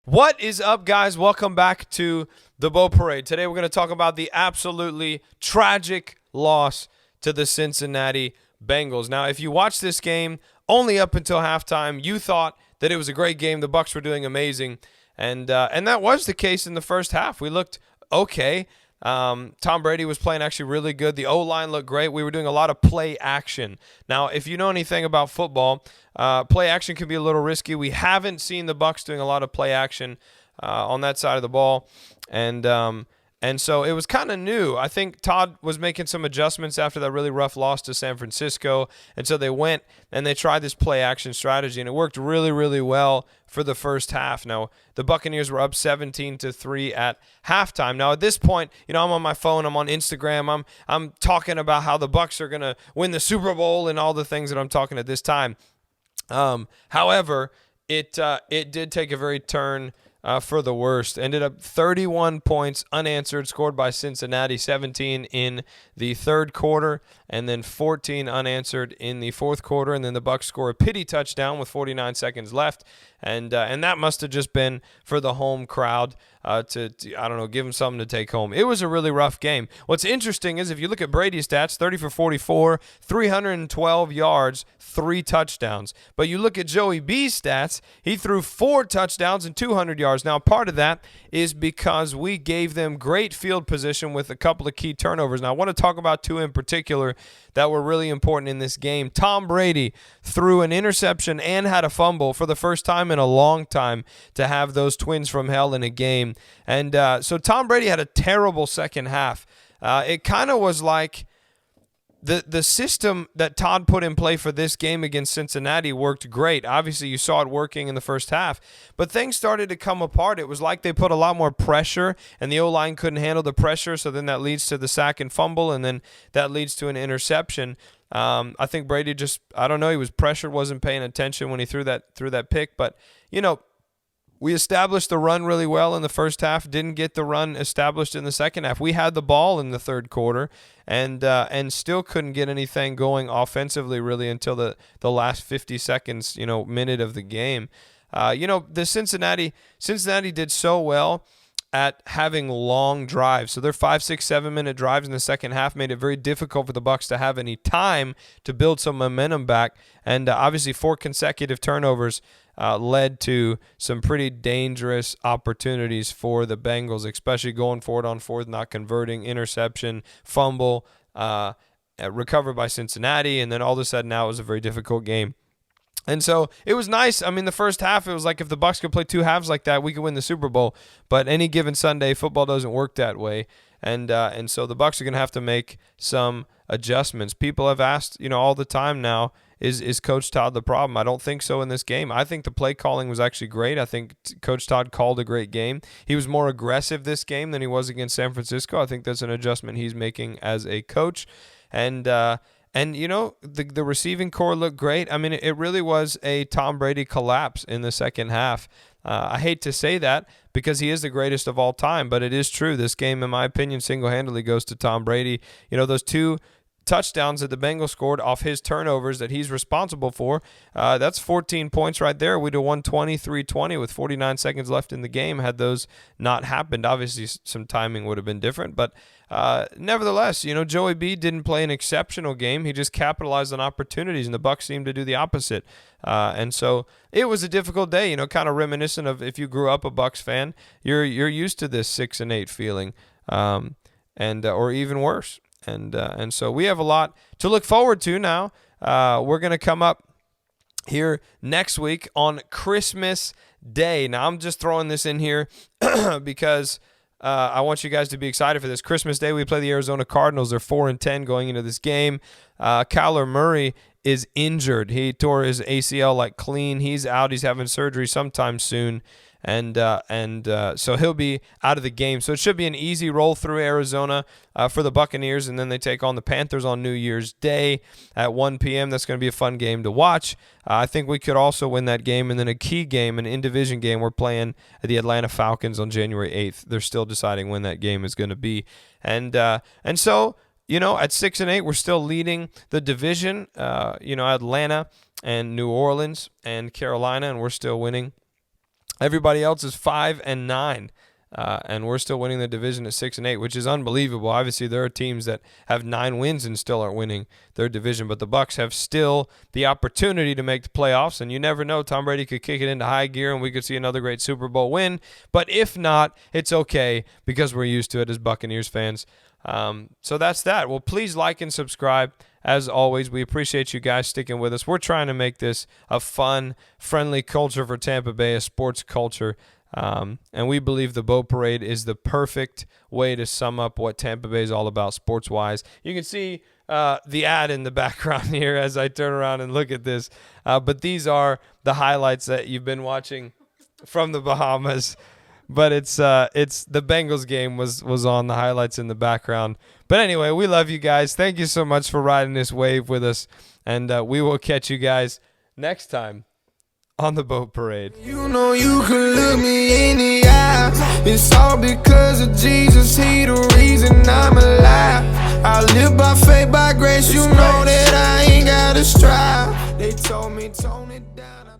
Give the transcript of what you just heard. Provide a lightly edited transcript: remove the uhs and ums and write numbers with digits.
What is up, guys? Welcome back to the Bow Parade. Today we're going to talk about the absolutely tragic loss to the Cincinnati Bengals. Now, if you watched this game only up until halftime, you thought that it was a great game. The Bucs were doing amazing, and that was the case in the first half. We looked okay. Tom Brady was playing actually really good. The O-line looked great. We were doing a lot of play action. Now, if you know anything about football, play action can be a little risky. We haven't seen the Bucs doing a lot of play action on that side of the ball, and so it was kind of new. I think Todd was making some adjustments after that really rough loss to San Francisco, and so they went and they tried this play action strategy, and it worked really, really well for the first half. Now, the Buccaneers were up 17-3 at halftime. Now, at this point, I'm on my phone, I'm on Instagram, I'm talking about how the Bucs are going to win the Super Bowl and all the things that I'm talking at this time. However, it did take a very turn for the worst. Ended up 31 points unanswered, scored by Cincinnati, 17 in the third quarter, and then 14 unanswered in the fourth quarter. And then the Bucs score a pity touchdown with 49 seconds left, and that must have just been for the home crowd to I don't know, give them something to take home. It was a really rough game. What's interesting is if you look at Brady's stats, 30 for 44, 312 yards, 3 touchdowns. But you look at Joey B's stats, he threw 4 touchdowns and 200 yards. Now, part of that is because we gave them great field position with a couple of key turnovers. Now, I want to talk about 2 in particular that were really important in this game. Tom Brady threw an interception and had a fumble for the first time in a long time to have those twins from hell in a game. And so Tom Brady had a terrible second half. It kind of was like the system that Todd put in play for this game against Cincinnati worked great. Obviously, you saw it working in the first half, but things started to come apart. It was like they put a lot more pressure, and the O-line couldn't handle the pressure, so then that leads to the sack and fumble, and then that leads to an interception. I think Brady just, I don't know, he was pressured, wasn't paying attention when he threw that pick, but, we established the run really well in the first half, didn't get the run established in the second half. We had the ball in the third quarter and still couldn't get anything going offensively really until the last 50 seconds, minute of the game. The Cincinnati did so well at having long drives. So their 5, 6, 7-minute drives in the second half made it very difficult for the Bucs to have any time to build some momentum back. And obviously 4 consecutive turnovers led to some pretty dangerous opportunities for the Bengals, especially going forward on fourth, not converting, interception, fumble, recovered by Cincinnati, and then all of a sudden now it was a very difficult game. And so it was nice. I mean, the first half, it was like if the Bucs could play 2 halves like that, we could win the Super Bowl. But any given Sunday, football doesn't work that way. And so the Bucs are going to have to make some adjustments. People have asked, all the time now, is Coach Todd the problem? I don't think so in this game. I think the play calling was actually great. I think Coach Todd called a great game. He was more aggressive this game than he was against San Francisco. I think that's an adjustment he's making as a coach. And the receiving core looked great. I mean, it really was a Tom Brady collapse in the second half. I hate to say that because he is the greatest of all time, but it is true. This game, in my opinion, single-handedly goes to Tom Brady. Those 2 touchdowns that the Bengals scored off his turnovers that he's responsible for, that's 14 points right there. We'd have won 23-20 with 49 seconds left in the game had those not happened. Obviously, some timing would have been different, but nevertheless, Joey B didn't play an exceptional game. He just capitalized on opportunities, and the Bucs seemed to do the opposite. And so it was a difficult day, kind of reminiscent of if you grew up a Bucs fan, you're used to this 6-8 feeling, or even worse. And so we have a lot to look forward to now. We're going to come up here next week on Christmas Day. Now, I'm just throwing this in here because I want you guys to be excited for this. Christmas Day, we play the Arizona Cardinals. They're 4-10 going into this game. Kyler Murray is injured. He tore his ACL like clean. He's out. He's having surgery sometime soon. And so he'll be out of the game. So it should be an easy roll through Arizona for the Buccaneers, and then they take on the Panthers on New Year's Day at 1 p.m. That's going to be a fun game to watch. I think we could also win that game, and then a key game, an in-division game, we're playing the Atlanta Falcons on January 8th. They're still deciding when that game is going to be. And so, at 6-8, we're still leading the division, Atlanta and New Orleans and Carolina, and we're still winning. Everybody else is 5-9. And we're still winning the division at 6-8, which is unbelievable. Obviously, there are teams that have 9 wins and still aren't winning their division, but the Bucs have still the opportunity to make the playoffs. And you never know, Tom Brady could kick it into high gear, and we could see another great Super Bowl win. But if not, it's okay because we're used to it as Buccaneers fans. So that's that. Well, please like and subscribe. As always, we appreciate you guys sticking with us. We're trying to make this a fun, friendly culture for Tampa Bay, a sports culture. And we believe the Boat Parade is the perfect way to sum up what Tampa Bay is all about sports-wise. You can see the ad in the background here as I turn around and look at this. But these are the highlights that you've been watching from the Bahamas. But it's the Bengals game was on the highlights in the background. But anyway, we love you guys. Thank you so much for riding this wave with us. And we will catch you guys next time on the Boat Parade. You know you can look me in the eye. It's all because of Jesus. He the reason I'm alive. I live by faith, by grace. You know that I ain't gotta strive. They told me tone it down.